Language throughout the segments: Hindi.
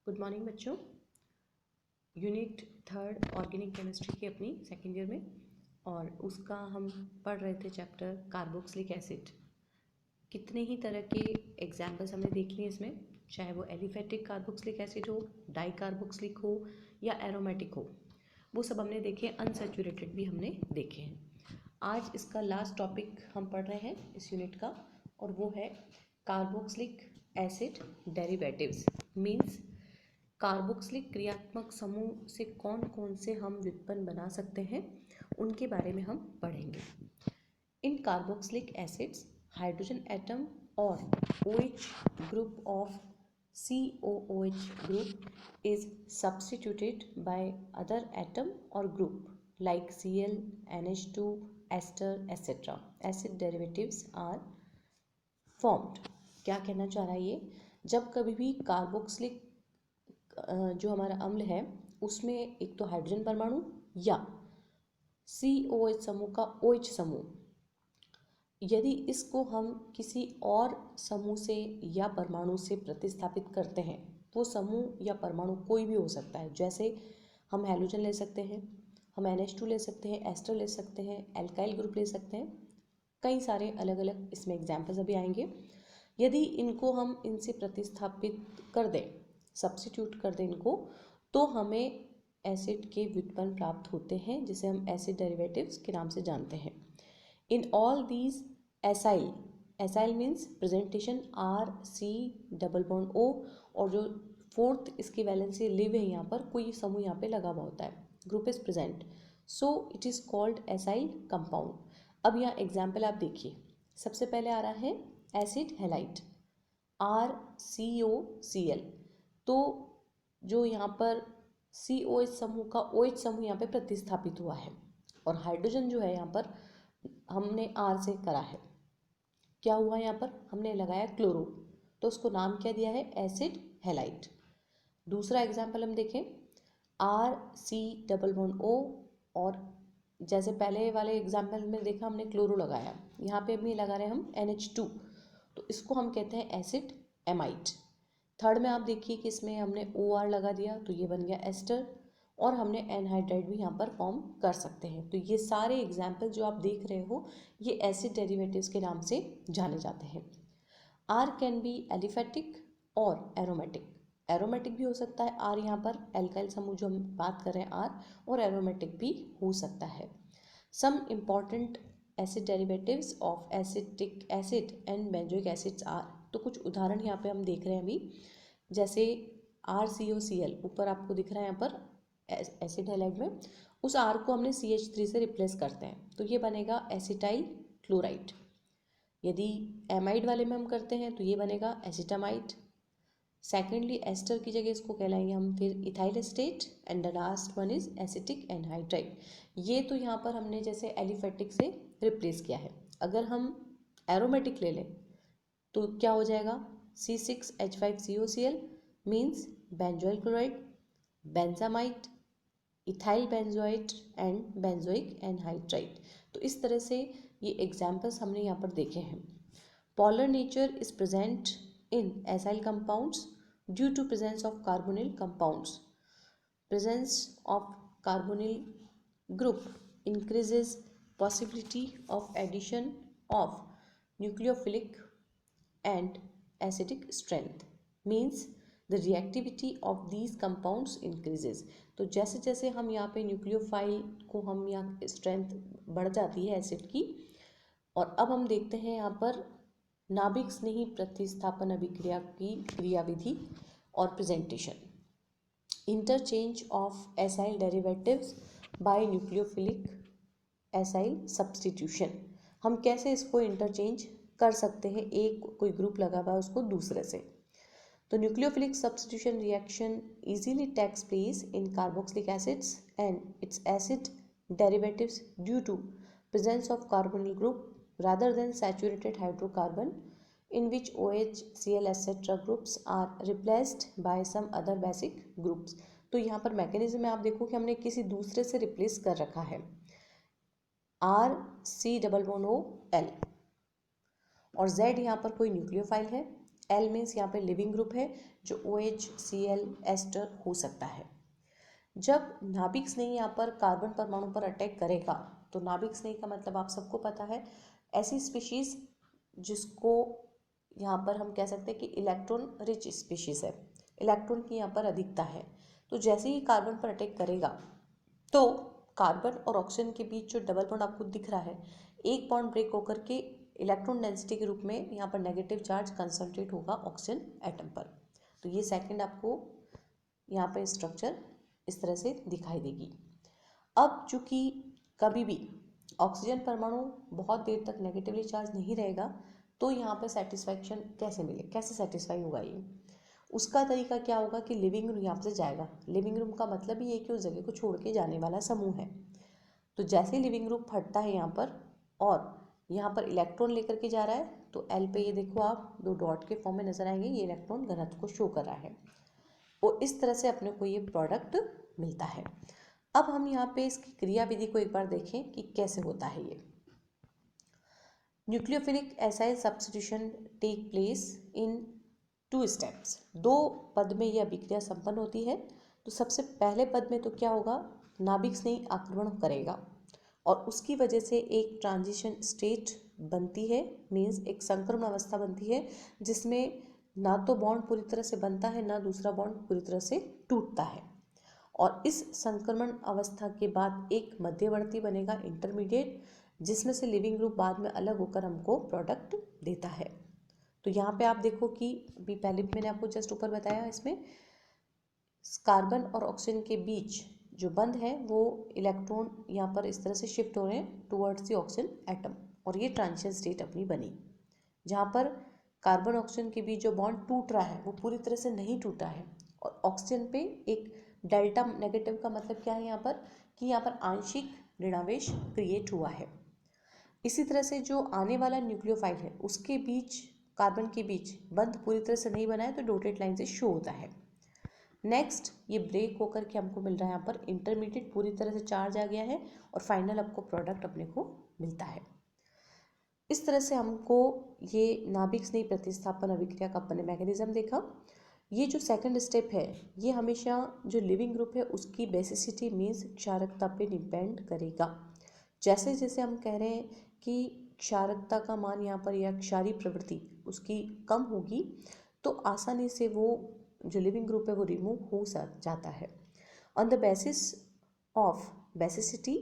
गुड मॉर्निंग बच्चों। यूनिट 3 ऑर्गेनिक केमिस्ट्री की अपनी सेकेंड ईयर में, और उसका हम पढ़ रहे थे चैप्टर कार्बोक्सिलिक एसिड। कितने ही तरह के एग्जाम्पल्स हमने देख लिए इसमें, चाहे वो एलिफेटिक कार्बोक्सिलिक एसिड हो, डाई कार्बोक्सिलिक हो या एरोमेटिक हो, वो सब हमने देखे। अनसैचुरेटेड भी हमने देखे हैं। आज इसका लास्ट टॉपिक हम पढ़ रहे हैं इस यूनिट का, और वो है carboxylic acid derivatives. Means carboxylic क्रियात्मक समूह से कौन कौन से हम व्युत्पन्न बना सकते हैं, उनके बारे में हम पढ़ेंगे। इन कार्बोक्सिलिक एसिड्स हाइड्रोजन एटम और OH group of COOH group is substituted by other atom or group like Cl, NH2, ester, etc. Acid derivatives are formed. क्या कहना चाह रहा है ये? जब कभी भी कार्बोक्सिलिक जो हमारा अम्ल है उसमें एक तो हाइड्रोजन परमाणु या COH समूह का OH समूह, यदि इसको हम किसी और समूह से या परमाणु से प्रतिस्थापित करते हैं, वो समूह या परमाणु कोई भी हो सकता है। जैसे हम हैलोजन ले सकते हैं, हम NH2 ले सकते हैं, एस्टर ले सकते हैं, एल्काइल ग्रुप ले सकते हैं, कई सारे अलग अलग इसमें एग्जाम्पल्स अभी आएंगे। यदि इनको हम इनसे प्रतिस्थापित कर दें, सब्स्टिट्यूट कर दें इनको, तो हमें एसिड के व्युत्पन्न प्राप्त होते हैं, जिसे हम एसिड डेरिवेटिव्स के नाम से जानते हैं। In all these acyl means presentation RC+O, और जो फोर्थ इसकी वैलेंसी लिव है, यहाँ पर कोई समूह यहाँ पे लगा हुआ होता है, group is present, so it is called acyl compound. अब यहाँ एग्जाम्पल आप देखिए। सबसे पहले आ रहा है एसिड हैलाइड RCOCl। तो जो यहाँ पर COH समूह का OH समूह यहाँ पे प्रतिस्थापित हुआ है, और हाइड्रोजन जो है यहाँ पर हमने R से करा है। क्या हुआ यहाँ पर? हमने लगाया क्लोरो, तो उसको नाम क्या दिया है? Acid halide. दूसरा एग्जाम्पल हम देखें, RC+O, और जैसे पहले वाले एग्जाम्पल में देखा हमने क्लोरो लगाया, यहाँ पे भी लगा रहे हैं हम NH2, तो इसको हम कहते हैं एसिड एमाइड। थर्ड में आप देखिए कि इसमें हमने OR लगा दिया, तो ये बन गया एस्टर, और हमने एनहाइड्राइड भी यहाँ पर फॉर्म कर सकते हैं। तो ये सारे एग्जाम्पल जो आप देख रहे हो, ये एसिड डेरिवेटिव्स के नाम से जाने जाते हैं। R कैन बी एलिफेटिक और एरोमेटिक। एरोमेटिक भी हो सकता है R, यहाँ पर एल्काइल समूह जो हम बात कर रहे हैं R, और एरोमेटिक भी हो सकता है। Some important acid derivatives of acetic acid and benzoic acids are. तो कुछ उदाहरण यहाँ पे हम देख रहे हैं अभी, जैसे RCOCl ऊपर आपको दिख रहा है यहाँ पर एसिड हैलाइड में, उस R को हमने CH3 से रिप्लेस करते हैं, तो ये बनेगा एसिटाइल क्लोराइड। यदि एमाइड वाले में हम करते हैं तो ये बनेगा एसिटामाइड। सेकेंडली एस्टर की जगह इसको कहलाएंगे हम फिर ethyl estate, and the last one is acetic anhydride. ये तो यहाँ पर हमने जैसे एलिफेटिक से रिप्लेस किया है। अगर हम एरोमेटिक ले लें तो क्या हो जाएगा? C6H5COCl means benzoyl chloride, benzamide, ethyl benzoate and benzoic anhydride. तो इस तरह से ये एग्जाम्पल्स हमने यहाँ पर देखे हैं। Polar nature is present in acyl compounds due to presence of carbonyl compounds. Presence of carbonyl group increases possibility of addition of nucleophilic and acidic strength. Means the reactivity of these compounds increases. तो जैसे जैसे हम यहाँ पे न्यूक्लियोफाइल को हम यहाँ स्ट्रेंथ बढ़ जाती है एसिड की। और अब हम देखते हैं यहाँ पर नाभिक स्नेही प्रतिस्थापन अभिक्रिया की क्रियाविधि और presentation. Interchange of acyl derivatives by nucleophilic acyl substitution. हम कैसे इसको इंटरचेंज कर सकते हैं, एक कोई ग्रुप लगा हुआ है उसको दूसरे से। तो nucleophilic substitution reaction easily takes place in carboxylic acids and its acid derivatives due to presence of carbonyl group rather than saturated hydrocarbon in which OH, Cl etc. groups are replaced by some other basic groups. तो यहाँ पर मैकेनिज्म में आप देखो कि हमने किसी दूसरे से रिप्लेस कर रखा है RC+OL, और Z यहाँ पर कोई न्यूक्लियोफाइल है, L मीन्स यहाँ पे लिविंग ग्रुप है जो OH Cl एस्टर हो सकता है। जब नाभिक स्नेही यहाँ पर कार्बन परमाणु पर अटैक करेगा तो नाभिक स्नेही का मतलब आप सबको पता है, ऐसी स्पीशीज जिसको यहाँ पर हम कह सकते हैं कि इलेक्ट्रॉन रिच स्पीशीज है, इलेक्ट्रॉन की यहाँ पर अधिकता है। तो जैसे ही कार्बन पर अटैक करेगा तो कार्बन और ऑक्सीजन के बीच जो डबल बॉन्ड आपको दिख रहा है, एक बॉन्ड ब्रेक होकर के इलेक्ट्रॉन डेंसिटी के रूप में यहाँ पर नेगेटिव चार्ज कंसंट्रेट होगा ऑक्सीजन एटम पर। तो ये सेकंड आपको यहाँ पे स्ट्रक्चर इस तरह से दिखाई देगी। अब चूंकि कभी भी ऑक्सीजन परमाणु बहुत देर तक नेगेटिवली चार्ज नहीं रहेगा तो यहाँ पे सेटिस्फैक्शन कैसे मिले, कैसे सेटिस्फाई होगा ये, उसका तरीका क्या होगा कि लिविंग रूम यहाँ से जाएगा। लिविंग रूम का मतलब ही है कि उस जगह को छोड़ के जाने वाला समूह है। तो जैसे ही लिविंग रूम फटता है यहाँ पर और यहाँ पर इलेक्ट्रॉन लेकर के जा रहा है तो एल पे ये देखो आप दो डॉट के फॉर्म में नजर आएंगे, ये इलेक्ट्रॉन घनत्व को शो कर रहा है और इस तरह से अपने को ये प्रोडक्ट मिलता है। अब हम यहाँ पे इसकी क्रिया विधि को एक बार देखें कि कैसे होता है ये। Nucleophilic acyl substitution take place in 2 steps. 2 पद में यह अभिक्रिया संपन्न होती है। तो सबसे पहले पद में तो क्या होगा, नाभिक स्नेही आक्रमण करेगा और उसकी वजह से एक ट्रांजिशन स्टेट बनती है, मीन्स एक संक्रमण अवस्था बनती है जिसमें ना तो बॉन्ड पूरी तरह से बनता है ना दूसरा बॉन्ड पूरी तरह से टूटता है। और इस संक्रमण अवस्था के बाद एक मध्यवर्ती बनेगा इंटरमीडिएट, जिसमें से लिविंग ग्रुप बाद में अलग होकर हमको प्रोडक्ट देता है। तो यहाँ पे आप देखो कि अभी पहले भी मैंने आपको जस्ट ऊपर बताया, इसमें कार्बन और ऑक्सीजन के बीच जो बंध है वो इलेक्ट्रॉन यहाँ पर इस तरह से शिफ्ट हो रहे हैं टुवर्ड्स द ऑक्सीजन एटम और ये ट्रांजिशन स्टेट अपनी बनी, जहाँ पर कार्बन ऑक्सीजन के बीच जो बॉन्ड टूट रहा है वो पूरी तरह से नहीं टूटा है और ऑक्सीजन पे एक डेल्टा नेगेटिव का मतलब क्या है यहाँ पर कि यहाँ पर आंशिक ऋणावेश क्रिएट हुआ है। इसी तरह से जो आने वाला न्यूक्लियोफाइल है उसके बीच कार्बन के बीच बंध पूरी तरह से नहीं बना है तो डॉटेड लाइन से शो होता है। नेक्स्ट ये ब्रेक होकर के हमको मिल रहा है यहाँ पर इंटरमीडिएट, पूरी तरह से चार्ज आ गया है और फाइनल आपको प्रोडक्ट अपने को मिलता है। इस तरह से हमको ये नाभिक स्नेही प्रतिस्थापन अभिक्रिया का अपने मैकेनिज्म देखा। ये जो सेकंड स्टेप है ये हमेशा जो लिविंग ग्रुप है उसकी बेसिसिटी मीन्स क्षारकता पे डिपेंड करेगा। जैसे जैसे हम कह रहे हैं कि क्षारकता का मान यहाँ पर या क्षारीय प्रवृत्ति उसकी कम होगी तो आसानी से वो जो लिविंग ग्रुप है वो रिमूव हो जाता है। On the basis of basicity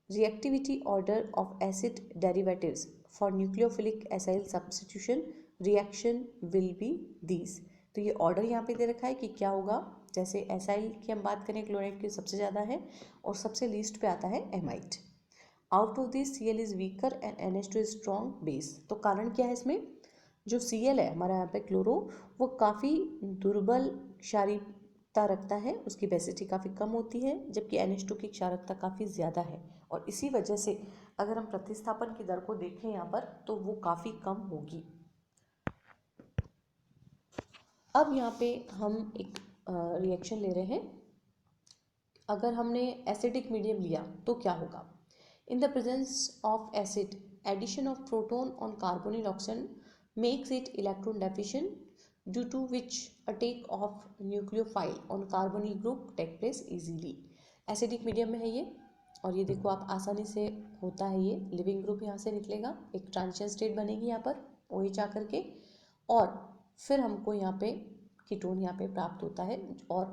reactivity order of acid derivatives for nucleophilic acyl substitution reaction will be these. तो ये ऑर्डर यहाँ पे दे रखा है कि क्या होगा। जैसे एसाइल की हम बात करें क्लोराइड की सबसे ज़्यादा है और सबसे लीस्ट पे आता है amide. Out of this Cl is weaker and NH2 is strong base. तो कारण क्या है, इसमें जो Cl है हमारा यहाँ पे क्लोरो वो काफ़ी दुर्बल क्षारीयता रखता है, उसकी बेसिसिटी काफ़ी कम होती है, जबकि NH2 की क्षारकता काफ़ी ज़्यादा है और इसी वजह से अगर हम प्रतिस्थापन की दर को देखें यहाँ पर तो वो काफ़ी कम होगी। अब यहाँ पे हम एक रिएक्शन ले रहे हैं। अगर हमने एसिडिक मीडियम लिया तो क्या होगा। In the presence of acid addition of proton on carbonyl oxygen makes it electron deficient due to which attack of nucleophile on carbonyl group take place easily. Acidic medium में है ये और ये देखो आप आसानी से होता है, ये लिविंग ग्रुप यहाँ से निकलेगा, एक ट्रांजिशन स्टेट बनेगी यहाँ पर OH आकर के और फिर हमको यहाँ पे कीटोन यहाँ पे प्राप्त होता है। और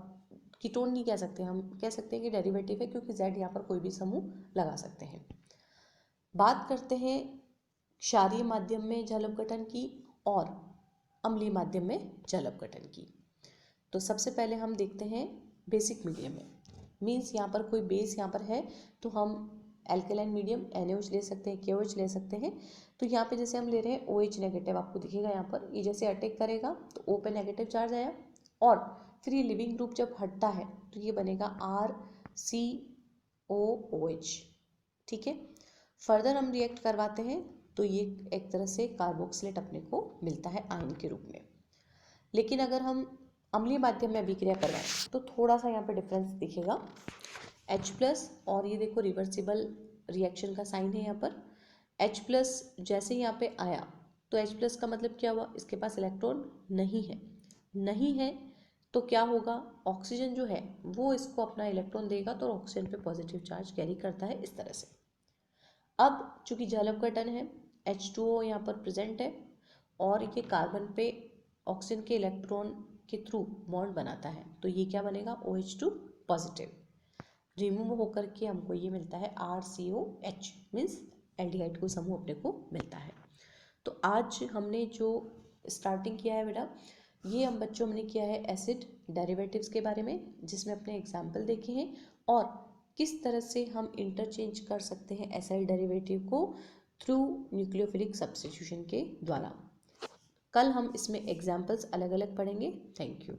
कीटोन नहीं कह सकते, हम कह सकते हैं कि डेरिवेटिव है क्योंकि Z यहाँ पर कोई भी समूह लगा सकते हैं। बात करते हैं क्षारीय माध्यम में जल अपघटन की और अम्लीय माध्यम में जल अपघटन की। तो सबसे पहले हम देखते हैं बेसिक मीडियम में, मीन्स यहाँ पर कोई बेस यहाँ पर है तो हम एल्केलाइन मीडियम NaOH ले सकते हैं, KOH ले सकते हैं। तो यहाँ पे जैसे हम ले रहे हैं OH नेगेटिव, आपको दिखेगा यहाँ पर, ये जैसे अटैक करेगा तो O पे नेगेटिव चार्ज आया और फिर ये लिविंग ग्रुप जब हटता है तो ये बनेगा RCOOH। ठीक है, फर्दर हम रिएक्ट करवाते हैं तो ये एक तरह से कार्बोक्सिलेट अपने को मिलता है आयन के रूप में। लेकिन अगर हम अम्लीय माध्यम में अभिक्रिया करवाएं तो थोड़ा सा यहाँ पे डिफरेंस दिखेगा। H+ और ये देखो रिवर्सिबल रिएक्शन का साइन है यहाँ पर। H+ जैसे यहाँ पे आया तो H+ का मतलब क्या हुआ, इसके पास इलेक्ट्रॉन नहीं है तो क्या होगा, ऑक्सीजन जो है वो इसको अपना इलेक्ट्रॉन देगा तो ऑक्सीजन पे पॉजिटिव चार्ज कैरी करता है इस तरह से। अब चूंकि जलब गठन है, H2O यहाँ पर प्रेजेंट है और ये कार्बन पे ऑक्सीजन के इलेक्ट्रॉन के थ्रू बॉन्ड बनाता है, तो ये क्या बनेगा, OH2 पॉजिटिव। रिमूव होकर के हमको ये मिलता है RCOH, मीन्स एल्डिहाइड को समूह अपने को मिलता है। तो आज हमने जो स्टार्टिंग किया है बेटा, ये हम बच्चों हमने किया है एसिड डेरिवेटिव्स के बारे में, जिसमें अपने एग्जाम्पल देखे हैं और किस तरह से हम इंटरचेंज कर सकते हैं एसाइल डेरिवेटिव को थ्रू न्यूक्लियोफिलिक सब्स्टिट्यूशन के द्वारा। कल हम इसमें एग्जाम्पल्स अलग अलग पढ़ेंगे। Thank you.